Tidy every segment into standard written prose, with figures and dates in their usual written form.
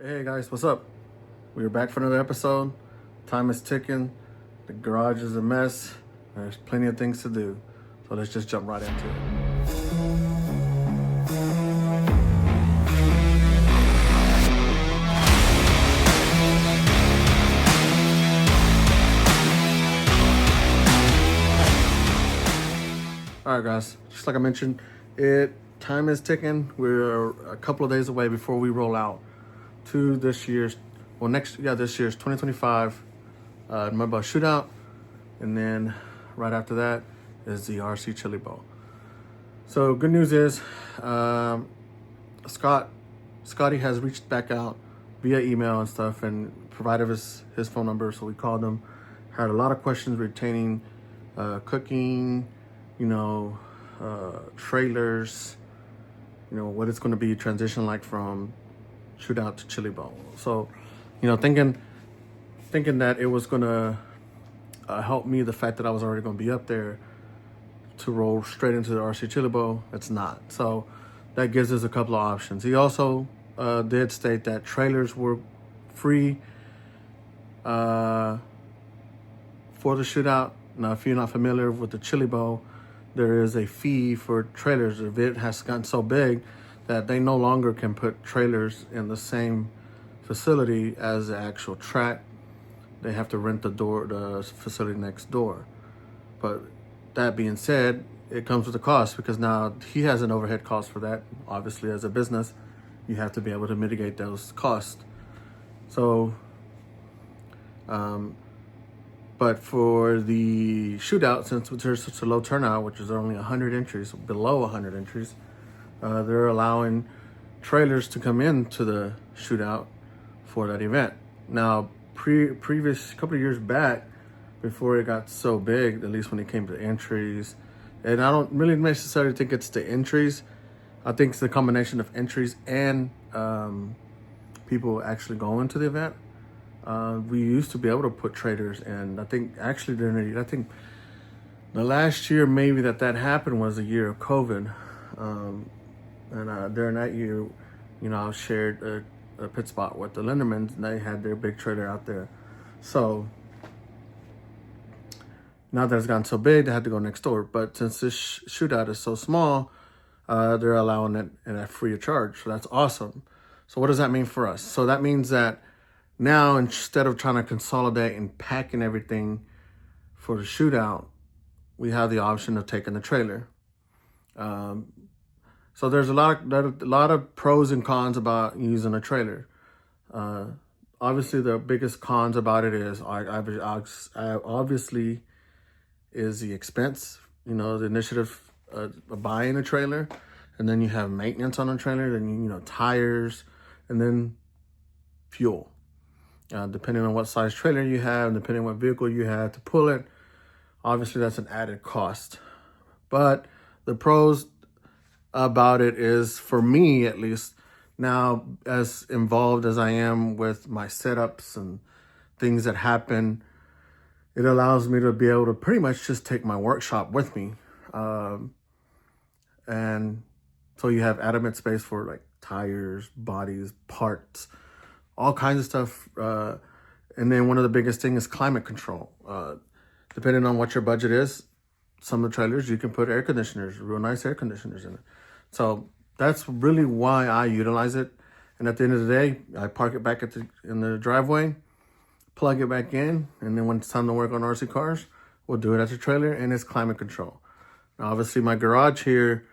Hey guys, what's up? We're back for another episode. Time is ticking. The garage is a mess. There's plenty of things to do. So let's just jump right into it. Alright guys, just like I mentioned, time is ticking. We're a couple of days away before we roll out to this year's 2025 Mudboss Shoot Out. And then right after that is the RC Chili Bowl. So good news is Scotty has reached back out via email and stuff and provided us his phone number. So we called him, had a lot of questions retaining cooking, trailers, what it's going to be transition like from Shootout to Chili Bowl. So, thinking that it was going to help me, the fact that I was already going to be up there to roll straight into the RC Chili Bowl, it's not. So that gives us a couple of options. He also did state that trailers were free for the shootout. Now, if you're not familiar with the Chili Bowl, there is a fee for trailers. The event has gotten so big that they no longer can put trailers in the same facility as the actual track. They have to rent the facility next door. But that being said, it comes with a cost because now he has an overhead cost for that. Obviously, as a business, you have to be able to mitigate those costs. So, but for the shootout, since there's such a low turnout, which is only 100 entries, below 100 entries, they're allowing trailers to come into the shootout for that event. Now, previous couple of years back, before it got so big, at least when it came to entries, and I don't really necessarily think it's the entries. I think it's the combination of entries and people actually going to the event. We used to be able to put trailers in. I think actually the last year maybe that happened was the year of COVID. And during that year, I shared a pit spot with the Lindermans, and they had their big trailer out there. So now that it's gotten so big, they had to go next door. But since this shootout is so small, they're allowing it at free of charge. So that's awesome. So what does that mean for us? So that means that now, instead of trying to consolidate and packing everything for the shootout, we have the option of taking the trailer. So there's a lot of pros and cons about using a trailer. Obviously, the biggest cons about it is obviously is the expense. The initiative of buying a trailer, and then you have maintenance on a trailer, then tires, and then fuel. Depending on what size trailer you have, depending on what vehicle you have to pull it, obviously that's an added cost. But the pros about it is, for me at least, now as involved as I am with my setups and things that happen, it allows me to be able to pretty much just take my workshop with me. And so you have adequate space for like tires, bodies, parts, all kinds of stuff. And then one of the biggest things is climate control. Depending on what your budget is, some of the trailers, you can put air conditioners, real nice air conditioners in it. So that's really why I utilize it. And at the end of the day, I park it back in the driveway, plug it back in, and then when it's time to work on RC cars, we'll do it at the trailer, and it's climate control. Now, obviously, my garage here,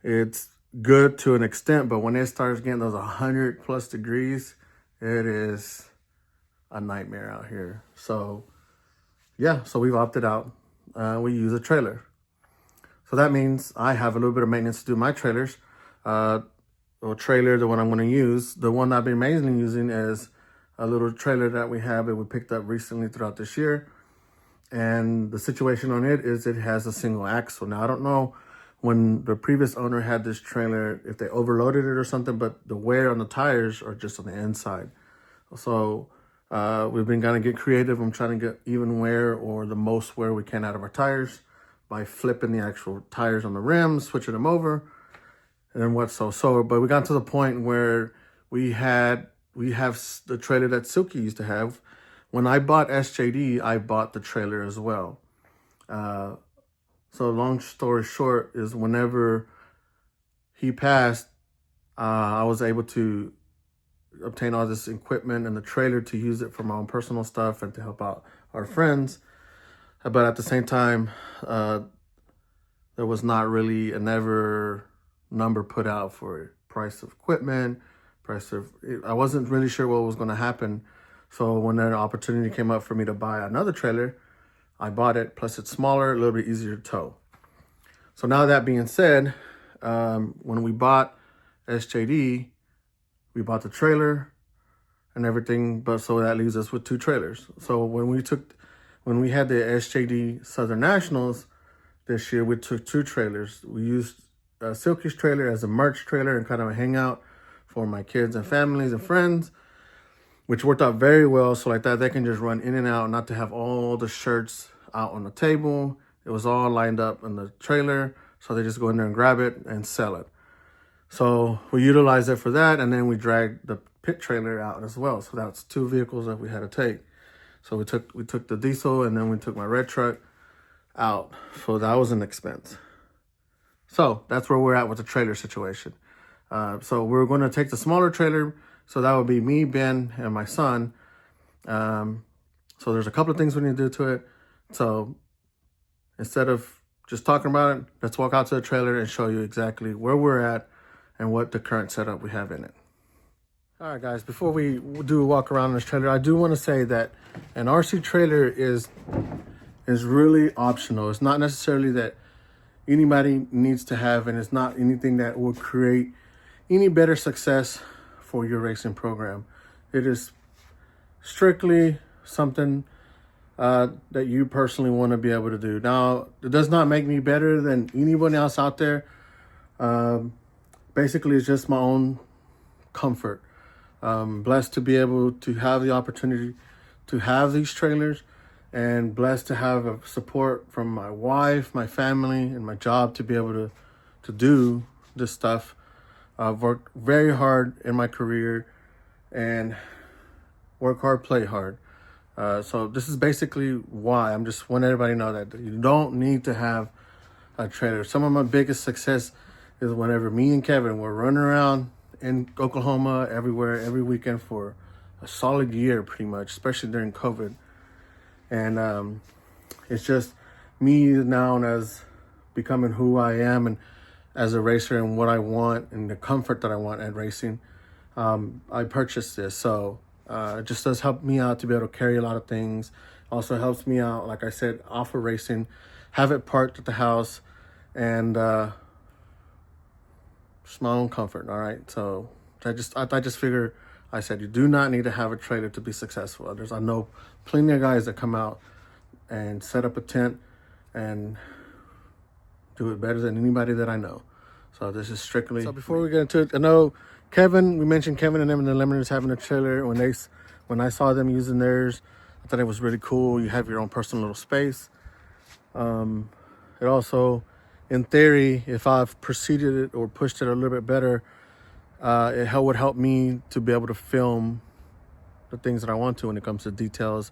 it's good to an extent, but when it starts getting those 100+ degrees, it is a nightmare out here. So, yeah, so we've opted out. We use a trailer. So that means I have a little bit of maintenance to do my trailers. The one I'm going to use, the one I've been mainly using is a little trailer that we have that we picked up recently throughout this year. And the situation on it is it has a single axle. Now, I don't know when the previous owner had this trailer, if they overloaded it or something, but the wear on the tires are just on the inside. So we've been going to get creative. I'm trying to get even wear or the most wear we can out of our tires by flipping the actual tires on the rims, switching them over, and then but we got to the point where we had we have the trailer that Silky used to have. When I bought SJD, I bought the trailer as well. So long story short is whenever he passed, I was able to obtain all this equipment and the trailer to use it for my own personal stuff and to help out our friends. But at the same time, there was not really a never number put out for price of equipment, I wasn't really sure what was going to happen. So when an opportunity came up for me to buy another trailer, I bought it. Plus it's smaller, a little bit easier to tow. So now that being said, when we bought SJD, we bought the trailer and everything, but so that leaves us with 2 trailers. So when we had the SJD Southern Nationals this year, we took 2 trailers. We used Silky's trailer as a merch trailer and kind of a hangout for my kids and families and friends, which worked out very well. So like that, they can just run in and out, not to have all the shirts out on the table. It was all lined up in the trailer. So they just go in there and grab it and sell it. So we utilized it for that. And then we dragged the pit trailer out as well. So that's 2 vehicles that we had to take. So we took the diesel and then we took my red truck out. So that was an expense. So that's where we're at with the trailer situation. So we're going to take the smaller trailer. So that would be me, Ben, and my son. So there's a couple of things we need to do to it. So instead of just talking about it, let's walk out to the trailer and show you exactly where we're at and what the current setup we have in it. All right, guys, before we do a walk around this trailer, I do want to say that an RC trailer is really optional. It's not necessarily that anybody needs to have, and it's not anything that will create any better success for your racing program. It is strictly something that you personally want to be able to do. Now, it does not make me better than anyone else out there. Basically, it's just my own comfort. Blessed to be able to have the opportunity to have these trailers, and blessed to have a support from my wife, my family, and my job to be able to do this stuff. I've worked very hard in my career, and work hard, play hard. So this is basically why I'm just want everybody to know that you don't need to have a trailer. Some of my biggest success is whenever me and Kevin were running around in Oklahoma everywhere, every weekend for a solid year, pretty much, especially during COVID. And it's just me now as becoming who I am and as a racer and what I want and the comfort that I want at racing. I purchased this. So it just does help me out to be able to carry a lot of things. Also helps me out, like I said, off of racing, have it parked at the house, and just my own comfort. All right. So I just figure, I said, you do not need to have a trailer to be successful. I know plenty of guys that come out and set up a tent and do it better than anybody that I know. So this is strictly. So before we get into it, I know Kevin, we mentioned Kevin and them and the Limiters having a trailer. When I saw them using theirs, I thought it was really cool. You have your own personal little space. It also, in theory, if I've proceeded it or pushed it a little bit better, it would help me to be able to film the things that I want to when it comes to details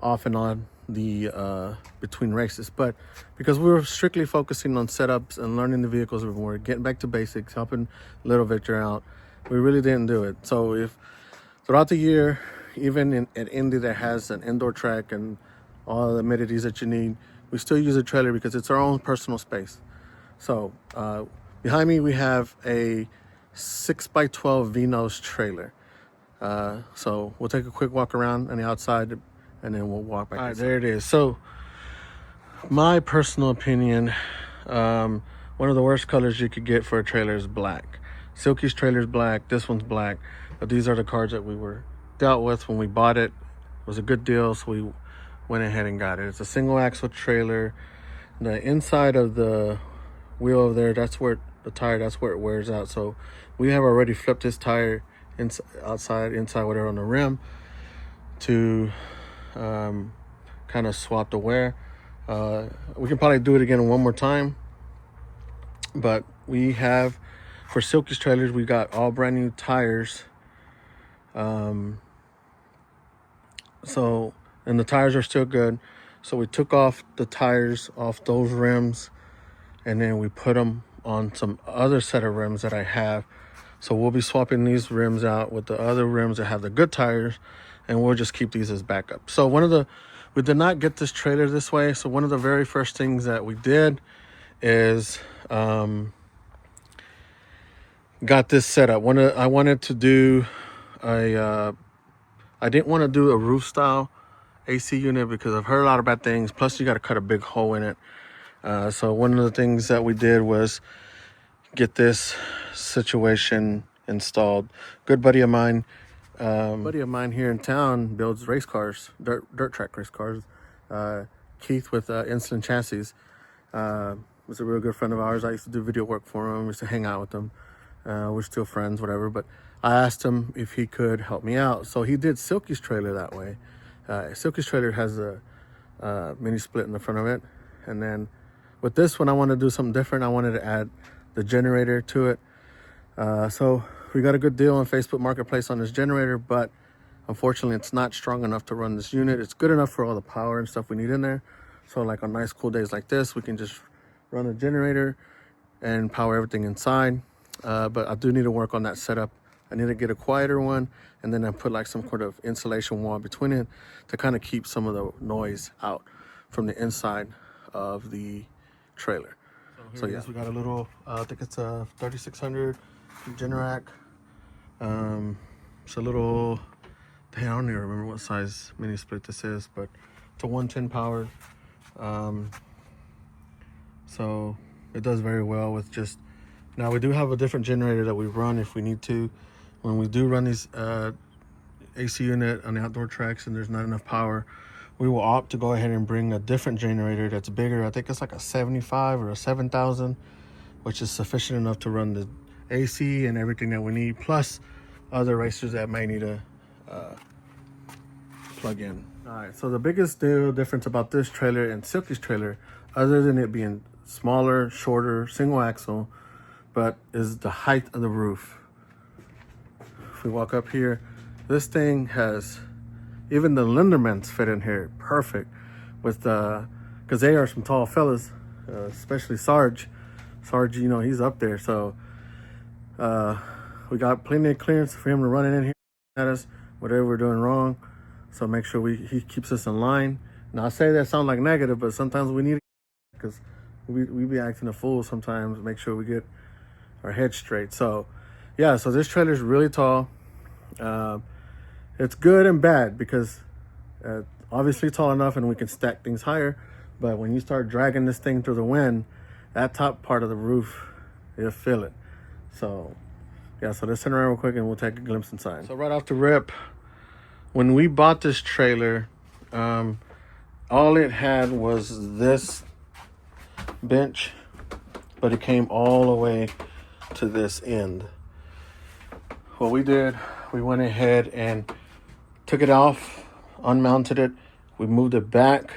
off and on the between races. But because we were strictly focusing on setups and learning the vehicles, we were getting back to basics, helping little Victor out, we really didn't do it. So if throughout the year, even at Indy that has an indoor track and all the amenities that you need, we still use a trailer because it's our own personal space. So behind me we have a 6x12 V-nose trailer. So we'll take a quick walk around on the outside and then we'll walk back. All right, there it is. So my personal opinion, one of the worst colors you could get for a trailer is black. Silky's trailer is black, this one's black, but these are the cards that we were dealt with when we bought it. It was a good deal, so we went ahead and got it. It's a single axle trailer. The inside of the wheel over there, that's where the tire, that's where it wears out. So we have already flipped this tire inside, whatever, on the rim to kind of swap the wear. We can probably do it again one more time, but we have, for Silky's trailers, we got all brand new tires So, and the tires are still good. So we took off the tires off those rims, and then we put them on some other set of rims that I have. So we'll be swapping these rims out with the other rims that have the good tires, and we'll just keep these as backup. So we did not get this trailer this way. So one of the very first things that we did is got this set up. I wanted to do I didn't want to do a roof style AC unit because I've heard a lot of bad things. Plus, you got to cut a big hole in it. So one of the things that we did was get this situation installed. Good buddy of mine here in town builds race cars, dirt track race cars. Keith with Instant Chassis was a real good friend of ours. I used to do video work for him. We used to hang out with him. We're still friends, whatever. But I asked him if he could help me out. So he did Silky's trailer that way. Silky's trailer has a mini split in the front of it. And then with this one, I wanted to do something different. I wanted to add the generator to it. So we got a good deal on Facebook Marketplace on this generator, but unfortunately it's not strong enough to run this unit. It's good enough for all the power and stuff we need in there. So like on nice cool days like this, we can just run the generator and power everything inside. But I do need to work on that setup. I need to get a quieter one, and then I put like some sort of insulation wall between it to kind of keep some of the noise out from the inside of the trailer. So yeah, we got a little, I think it's a 3600 Generac. It's a little, I don't even remember what size mini split this is, but it's a 110 powered. So it does very well with just, now we do have a different generator that we run if we need to. When we do run these AC unit on the outdoor tracks and there's not enough power, we will opt to go ahead and bring a different generator that's bigger. I think it's like a 75 or a 7000, which is sufficient enough to run the AC and everything that we need, plus other racers that may need to plug in. All right, so the biggest difference about this trailer and Silky's trailer, other than it being smaller, shorter, single axle, but is the height of the roof. If we walk up here, this thing has, even the Lindermans fit in here perfect with because they are some tall fellas, especially Sarge, you know, he's up there. So we got plenty of clearance for him to run it in here at us, whatever we're doing wrong. So make sure he keeps us in line. Now I say that sound like negative, but sometimes we need it because we be acting a fool sometimes. Make sure we get our head straight. So yeah, so this trailer is really tall. It's good and bad because obviously tall enough and we can stack things higher, but when you start dragging this thing through the wind, that top part of the roof, you'll feel it. So yeah, so let's turn around real quick and we'll take a glimpse inside. So right off the rip, when we bought this trailer, all it had was this bench, but it came all the way to this end. What we did, we went ahead and took it off, unmounted it, we moved it back,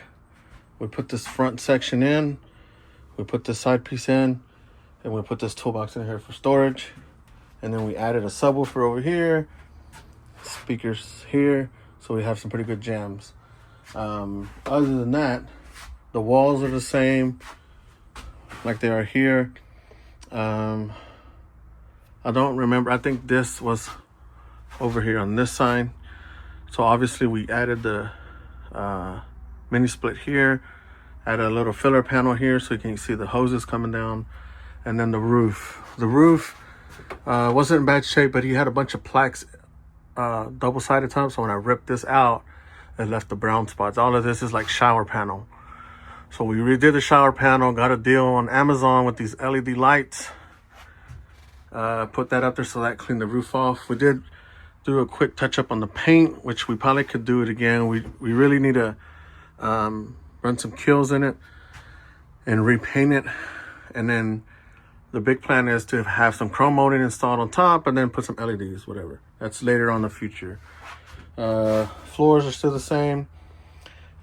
we put this front section in, we put this side piece in, and we put this toolbox in here for storage. And then we added a subwoofer over here, speakers here, so we have some pretty good jams. Other than that, the walls are the same like they are here. I don't remember, I think this was over here on this side. So obviously we added the mini split here, added a little filler panel here so you can see the hoses coming down. And then the roof. The roof wasn't in bad shape, but he had a bunch of plaques, double-sided top. So when I ripped this out, it left the brown spots. All of this is like shower panel. So we redid the shower panel, got a deal on Amazon with these LED lights. Put that up there so that cleaned the roof off. We did do a quick touch up on the paint, which we probably could do it again. We really need to run some kills in it and repaint it. And then the big plan is to have some chrome molding installed on top and then put some LEDs, whatever. That's later on in the future. Floors are still the same.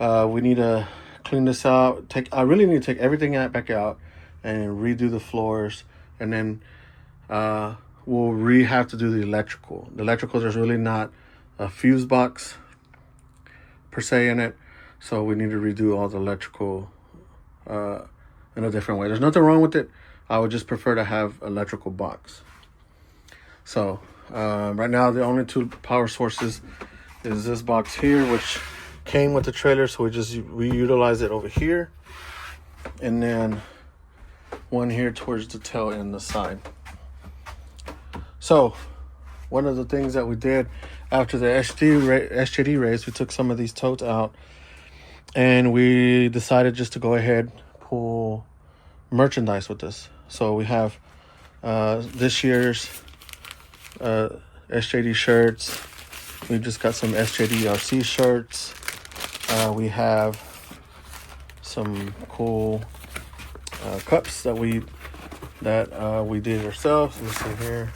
We need to clean this out. I really need to take everything back out and redo the floors. And then we'll have to do the electrical. The electrical, there's really not a fuse box per se in it. So we need to redo all the electrical in a different way. There's nothing wrong with it. I would just prefer to have electrical box. So right now the only two power sources is this box here, which came with the trailer, so we utilize it over here, and then one here towards the tail end, the side. So one of the things that we did after the SJD race, we took some of these totes out, and we decided just to go ahead pull merchandise with this. So we have this year's SJD shirts. We just got some SJD RC shirts. We have some cool cups that we did ourselves. Let me see here.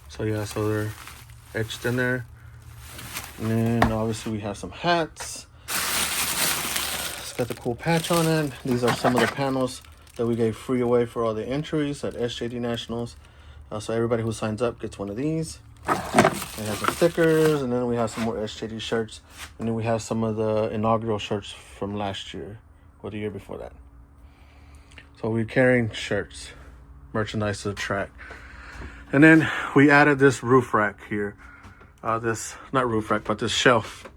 So yeah, so they're etched in there. And then obviously we have some hats. It's got the cool patch on it. These are some of the panels that we gave free away for all the entries at SJD Nationals. So everybody who signs up gets one of these. It has the stickers, and then we have some more SJD shirts. And then we have some of the inaugural shirts from last year or the year before that. So we're carrying shirts, merchandise to the track. And then we added this roof rack here. This, not roof rack, but this shelf.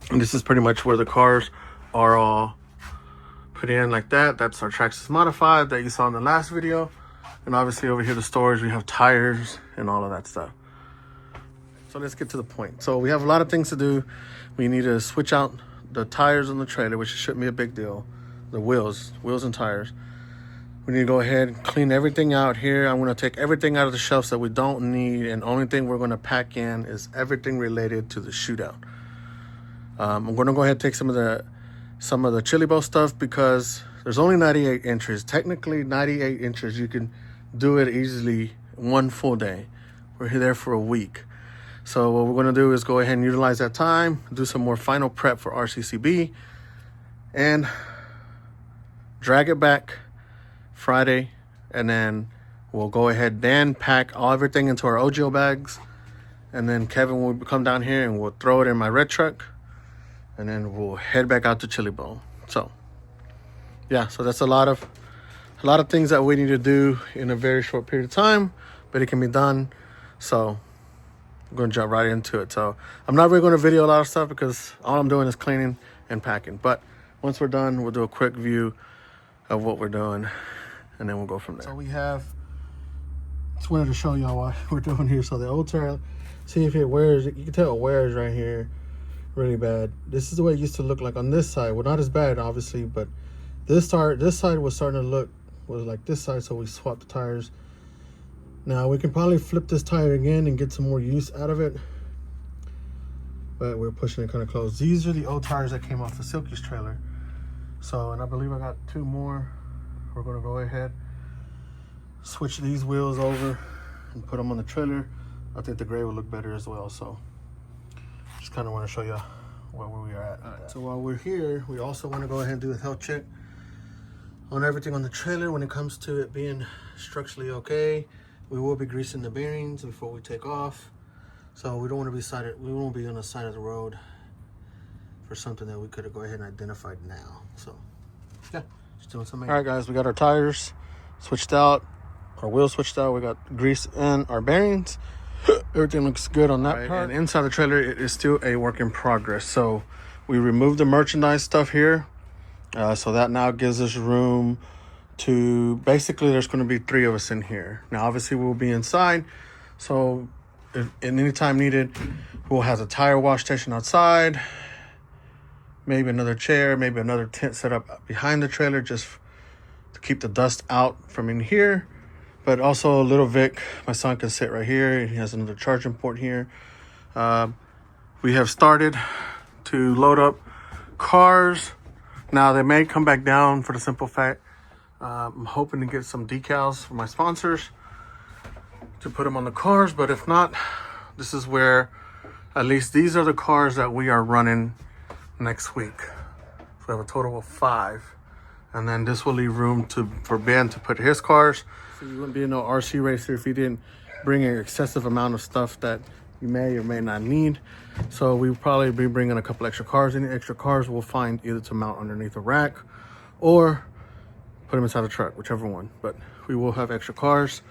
And this is pretty much where the cars are all put in like that. That's our Traxxas Modified that you saw in the last video. And obviously over here, the storage, we have tires and all of that stuff. So let's get to the point. So we have a lot of things to do. We need to switch out the tires on the trailer, which shouldn't be a big deal. The wheels and tires. We need to go ahead and clean everything out here. I'm going to take everything out of the shelves that we don't need, and the only thing we're going to pack in is everything related to the shootout. I'm going to go ahead and take some of the Chili Bowl stuff because there's only 98 inches. Technically 98 inches, you can do it easily one full day. We're there for a week. So what we're going to do is go ahead and utilize that time, do some more final prep for RCCB, and drag it back Friday, and then we'll go ahead and pack everything into our OGO bags, and then Kevin will come down here and we'll throw it in my red truck, and then we'll head back out to Chili Bowl. So yeah, so that's a lot of things that we need to do in a very short period of time, but it can be done. So I'm going to jump right into it. So I'm not really going to video a lot of stuff because all I'm doing is cleaning and packing, but once we're done, we'll do a quick view of what we're doing, and then we'll go from there. So we have, just wanted to show y'all what we're doing here. So the old tire, see if it wears, you can tell it wears right here really bad. This is the way it used to look like on this side. Well, not as bad obviously, but this side was starting to look, was like this side, so we swapped the tires. Now we can probably flip this tire again and get some more use out of it, but we're pushing it kind of close. These are the old tires that came off the Silky's trailer. So, and I believe I got two more. We're going to go ahead, switch these wheels over and put them on the trailer. I think the gray will look better as well. So just kind of want to show you where we are at. Right. So while we're here, we also want to go ahead and do a health check on everything on the trailer when it comes to it being structurally okay. We will be greasing the bearings before we take off. So we don't want to be we won't be on the side of the road for something that we could have go ahead and identified now. So yeah, just doing something. All right guys, we got our tires switched out, our wheels switched out, we got grease in our bearings. Everything looks good on that part. And inside the trailer, it is still a work in progress. So we removed the merchandise stuff here, so that now gives us room to, basically there's going to be 3 of us in here. Now obviously we'll be inside, so if at any time needed, we'll have a tire wash station outside, maybe another chair, maybe another tent set up behind the trailer just to keep the dust out from in here. But also little Vic, my son, can sit right here. He has another charging port here. We have started to load up cars. Now they may come back down for the simple fact I'm hoping to get some decals for my sponsors to put them on the cars. But if not, this is where, at least these are the cars that we are running next week. So we have a total of 5. And then this will leave room for Ben to put his cars. You wouldn't be no RC racer if you didn't bring an excessive amount of stuff that you may or may not need. So we will probably be bringing a couple extra cars. Any extra cars we'll find either to mount underneath a rack or put them inside the truck, whichever one. But we will have extra cars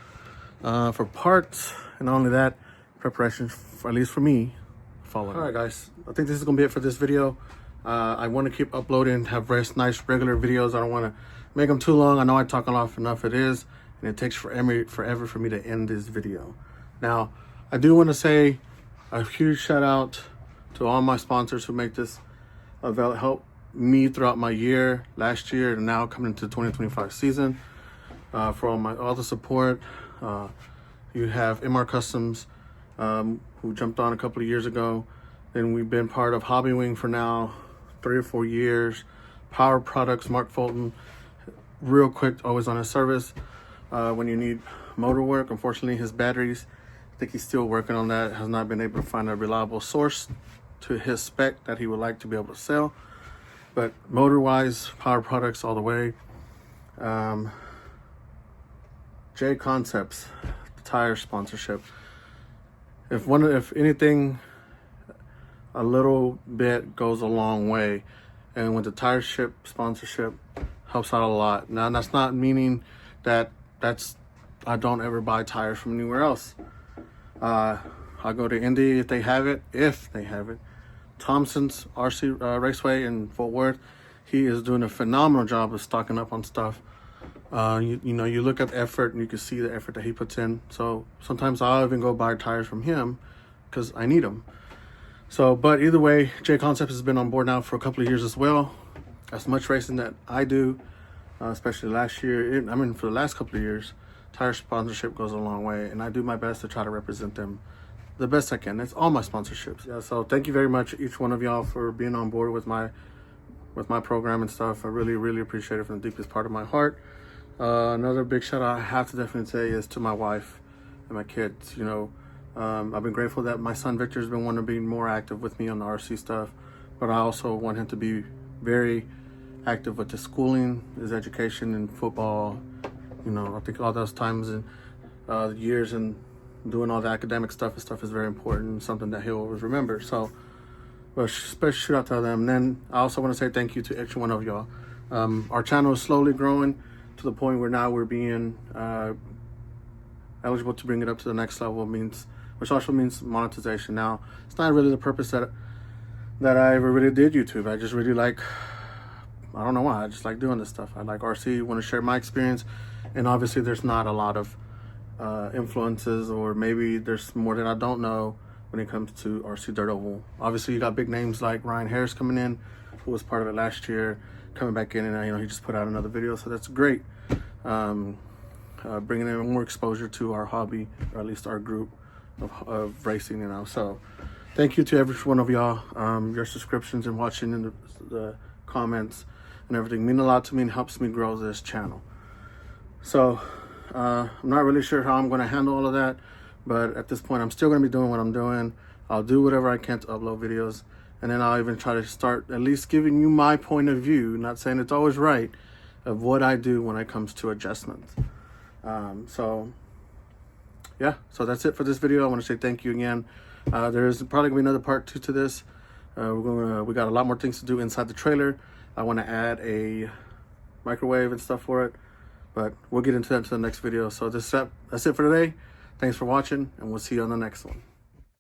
for parts, and not only that, preparation, for, at least for me, following. All right, guys, I think this is gonna be it for this video. I want to keep uploading, have nice regular videos. I don't want to make them too long. I know I talk enough it is, and it takes forever for me to end this video. Now, I do want to say a huge shout out to all my sponsors who make this help me throughout my year, last year, and now coming into the 2025 season. For all the support. You have MR Customs, who jumped on a couple of years ago. Then we've been part of Hobby Wing for now 3 or 4 years. Power Products, Mark Fulton, real quick, always on his service. When you need motor work, unfortunately his batteries, I think he's still working on that, has not been able to find a reliable source to his spec that he would like to be able to sell. But motor wise, Power Products all the way. J Concepts, the tire sponsorship. If anything, a little bit goes a long way, and with the tire sponsorship helps out a lot. Now that's not meaning that I don't ever buy tires from anywhere else. I go to Indy if they have it. Thompson's RC Raceway in Fort Worth, he is doing a phenomenal job of stocking up on stuff. You know, you look at the effort and you can see the effort that he puts in. So sometimes I'll even go buy tires from him because I need them. So, but either way, J Concepts has been on board now for a couple of years as well. As much racing that I do, especially last year, for the last couple of years, tire sponsorship goes a long way, and I do my best to try to represent them the best I can. It's all my sponsorships. Yeah, so thank you very much, each one of y'all, for being on board with my program and stuff. I really, really appreciate it from the deepest part of my heart. Another big shout out I have to definitely say is to my wife and my kids. You know, I've been grateful that my son Victor's been wanting to be more active with me on the RC stuff, but I also want him to be very active with his schooling, his education, and football. You know, I think all those times and years and doing all the academic stuff is very important, something that he'll always remember. So, but special shout out to them. And then I also want to say thank you to each one of y'all. Our channel is slowly growing to the point where now we're being eligible to bring it up to the next level, which also means monetization. Now, it's not really the purpose that I ever really did YouTube. I just really like, I don't know why, I just like doing this stuff. I like RC, want to share my experience, and obviously there's not a lot of influences, or maybe there's more that I don't know when it comes to RC Dirt Oval. Obviously you got big names like Ryan Harris coming in, who was part of it last year, coming back in, and he just put out another video, so that's great. Bringing in more exposure to our hobby, or at least our group of racing, so thank you to every one of y'all. Your subscriptions and watching and the comments and everything mean a lot to me and helps me grow this channel. So I'm not really sure how I'm going to handle all of that, but at this point I'm still going to be doing what I'm doing. I'll do whatever I can to upload videos, and then I'll even try to start at least giving you my point of view, not saying it's always right, of what I do when it comes to adjustments. So yeah, so that's it for this video. I want to say thank you again. There's probably gonna be another part 2 to this. We got a lot more things to do inside the trailer. I want to add a microwave and stuff for it, but we'll get into that in the next video. So that's it for today. Thanks for watching, and we'll see you on the next one.